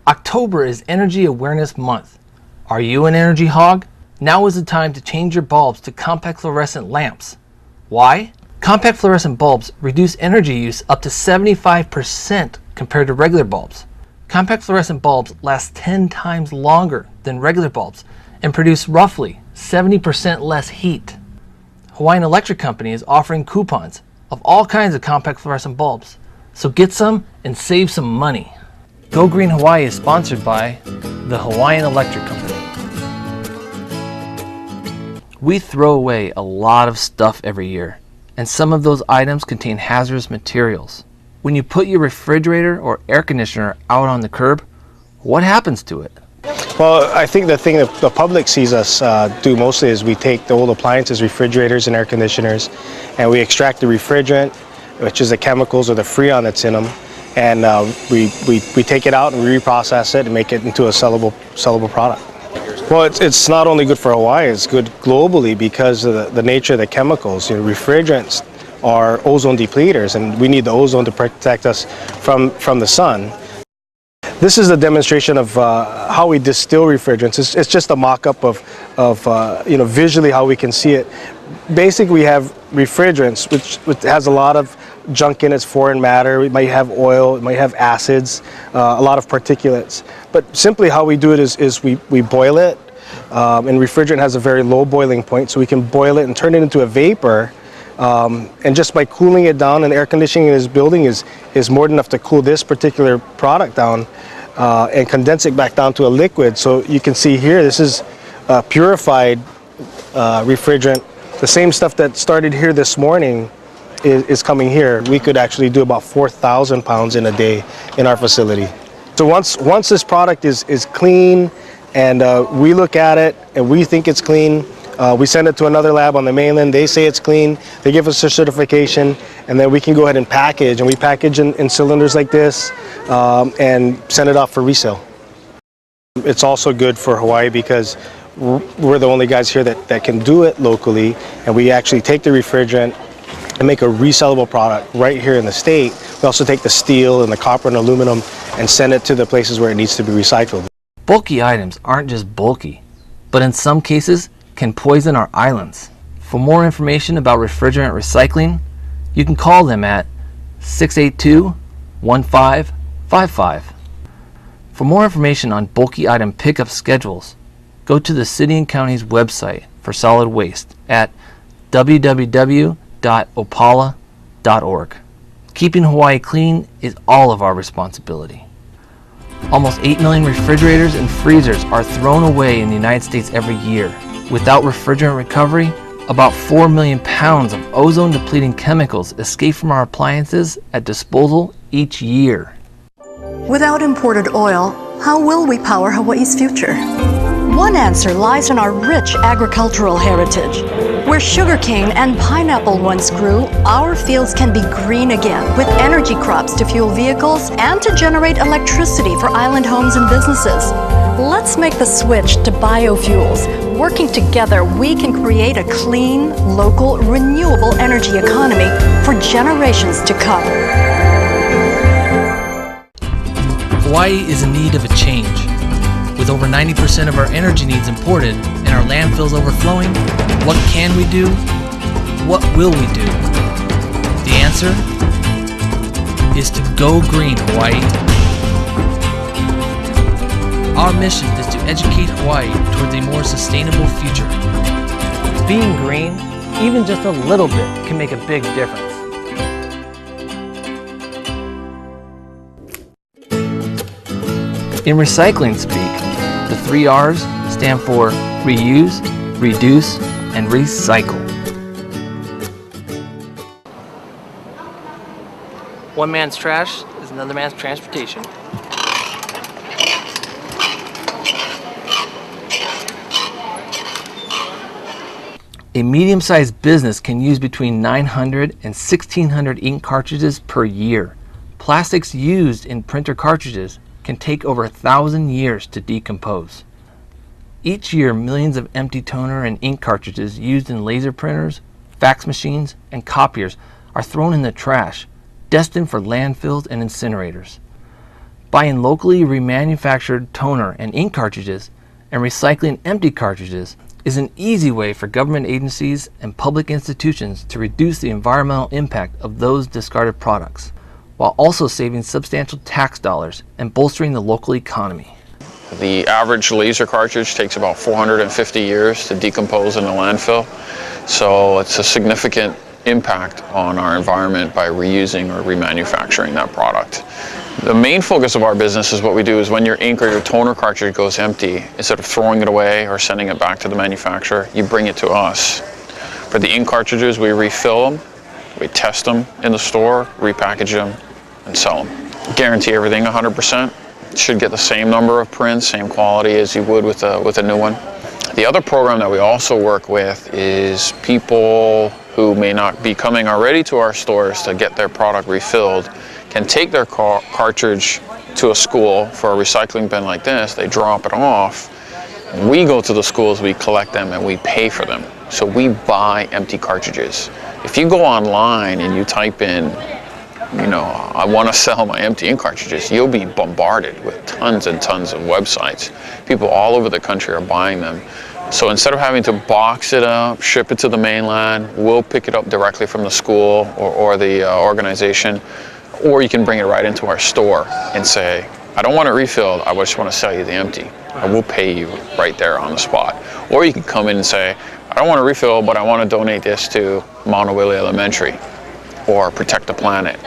October is Energy Awareness Month. Are you an energy hog? Now is the time to change your bulbs to compact fluorescent lamps. Why? Compact fluorescent bulbs reduce energy use up to 75% compared to regular bulbs. Compact fluorescent bulbs last 10 times longer than regular bulbs and produce roughly 70% less heat. Hawaiian Electric Company is offering coupons of all kinds of compact fluorescent bulbs. So get some and save some money. Go Green Hawaii is sponsored by the Hawaiian Electric Company. We throw away a lot of stuff every year, and some of those items contain hazardous materials. When you put your refrigerator or air conditioner out on the curb, what happens to it? Well, I think the thing that the public sees us do mostly is we take the old appliances, refrigerators and air conditioners, and we extract the refrigerant, which is the chemicals or the freon that's in them, and we take it out and we reprocess it and make it into a sellable product. Well, it's not only good for Hawaii, it's good globally because of the nature of the chemicals. You know, refrigerants are ozone depleters, and we need the ozone to protect us from the sun. This is a demonstration of how we distill refrigerants. It's just a mock-up of visually how we can see it. Basically, we have refrigerants, which has a lot of junk in its foreign matter. It might have oil, it might have acids, a lot of particulates. But simply how we do it is we boil it, and refrigerant has a very low boiling point, so we can boil it and turn it into a vapor. And just by cooling it down, and air conditioning in this building is more than enough to cool this particular product down and condense it back down to a liquid. So you can see here, this is purified refrigerant. The same stuff that started here this morning is coming here. We could actually do about 4,000 pounds in a day in our facility. So once this product is clean and we look at it and we think it's clean, we send it to another lab on the mainland. They say it's clean. They give us a certification, and then we can go ahead and package. And we package in cylinders like this and send it off for resale. It's also good for Hawaii because we're the only guys here that can do it locally, and we actually take the refrigerant and make a resellable product right here in the state. We also take the steel and the copper and aluminum and send it to the places where it needs to be recycled. Bulky items aren't just bulky, but in some cases can poison our islands. For more information about refrigerant recycling, you can call them at 682-1555. For more information on bulky item pickup schedules, go to the city and county's website for solid waste at www.opala.org. Keeping Hawaii clean is all of our responsibility. Almost 8 million refrigerators and freezers are thrown away in the United States every year. Without refrigerant recovery, about 4 million pounds of ozone-depleting chemicals escape from our appliances at disposal each year. Without imported oil, how will we power Hawaii's future? One answer lies in our rich agricultural heritage. Where sugarcane and pineapple once grew, our fields can be green again with energy crops to fuel vehicles and to generate electricity for island homes and businesses. Let's make the switch to biofuels. Working together, we can create a clean, local, renewable energy economy for generations to come. Hawaii is in need of a change. With over 90% of our energy needs imported and our landfills overflowing, what can we do? What will we do? The answer is to go green, Hawaii. Our mission is to educate Hawaii towards a more sustainable future. Being green, even just a little bit, can make a big difference. In recycling speak, the 3 R's stand for reuse, reduce, and recycle. One man's trash is another man's transportation. A medium-sized business can use between 900 and 1,600 ink cartridges per year. Plastics used in printer cartridges can take over 1,000 years to decompose. Each year, millions of empty toner and ink cartridges used in laser printers, fax machines, and copiers are thrown in the trash, destined for landfills and incinerators. Buying locally remanufactured toner and ink cartridges and recycling empty cartridges is an easy way for government agencies and public institutions to reduce the environmental impact of those discarded products, while also saving substantial tax dollars and bolstering the local economy. The average laser cartridge takes about 450 years to decompose in the landfill, so it's a significant impact on our environment by reusing or remanufacturing that product. The main focus of our business is what we do is when your ink or your toner cartridge goes empty, instead of throwing it away or sending it back to the manufacturer, you bring it to us. For the ink cartridges, we refill them, we test them in the store, repackage them, and sell them. Guarantee everything 100%. Should get the same number of prints, same quality as you would with a new one. The other program that we also work with is people who may not be coming already to our stores to get their product refilled can take their cartridge to a school for a recycling bin like this. They drop it off. We go to the schools, we collect them, and we pay for them. So we buy empty cartridges. If you go online and you type in, I want to sell my empty ink cartridges, you'll be bombarded with tons and tons of websites. People all over the country are buying them. So instead of having to box it up, ship it to the mainland, we'll pick it up directly from the school or the organization, or you can bring it right into our store and say, I don't want it refilled, I just want to sell you the empty. And we'll pay you right there on the spot. Or you can come in and say, I don't want to refill, but I want to donate this to Monowilly Elementary or Protect the Planet.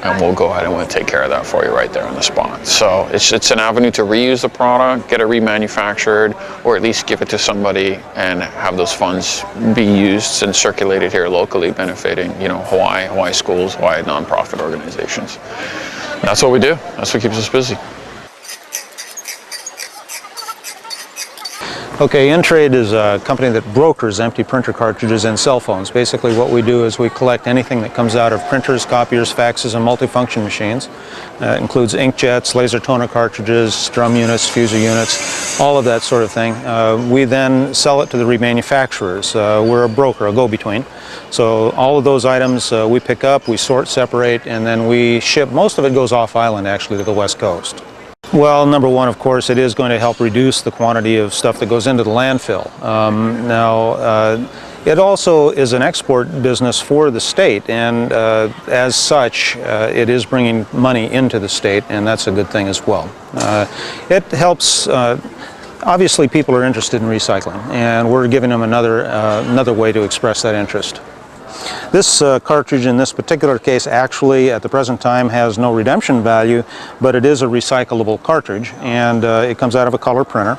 And we'll go ahead and we'll take care of that for you right there on the spot. So it's an avenue to reuse the product, get it remanufactured, or at least give it to somebody and have those funds be used and circulated here locally, benefiting, Hawaii schools, Hawaii nonprofit organizations. And that's what we do. That's what keeps us busy. Okay, InTrade is a company that brokers empty printer cartridges and cell phones. Basically what we do is we collect anything that comes out of printers, copiers, faxes, and multifunction machines. It includes inkjets, laser toner cartridges, drum units, fuser units, all of that sort of thing. We then sell it to the remanufacturers. We're a broker, a go-between. So all of those items we pick up, we sort, separate, and then we ship. Most of it goes off island actually to the West Coast. Well, number one, of course, it is going to help reduce the quantity of stuff that goes into the landfill. It also is an export business for the state, and as such, it is bringing money into the state, and that's a good thing as well. It helps. Obviously, people are interested in recycling, and we're giving them another way to express that interest. This cartridge in this particular case actually at the present time has no redemption value, but it is a recyclable cartridge, and it comes out of a color printer.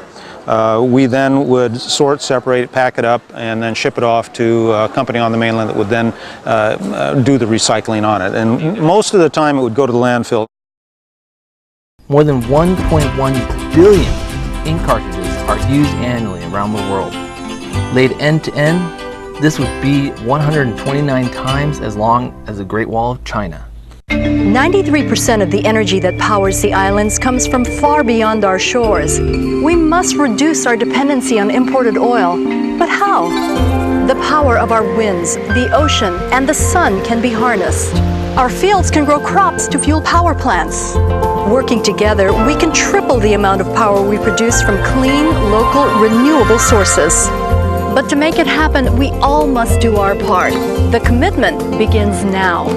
We then would sort, separate, pack it up, and then ship it off to a company on the mainland that would then do the recycling on it. And most of the time it would go to the landfill. More than 1.1 billion ink cartridges are used annually around the world. Laid end to end, this would be 129 times as long as the Great Wall of China. 93% of the energy that powers the islands comes from far beyond our shores. We must reduce our dependency on imported oil. But how? The power of our winds, the ocean, and the sun can be harnessed. Our fields can grow crops to fuel power plants. Working together, we can triple the amount of power we produce from clean, local, renewable sources. But to make it happen, we all must do our part. The commitment begins now.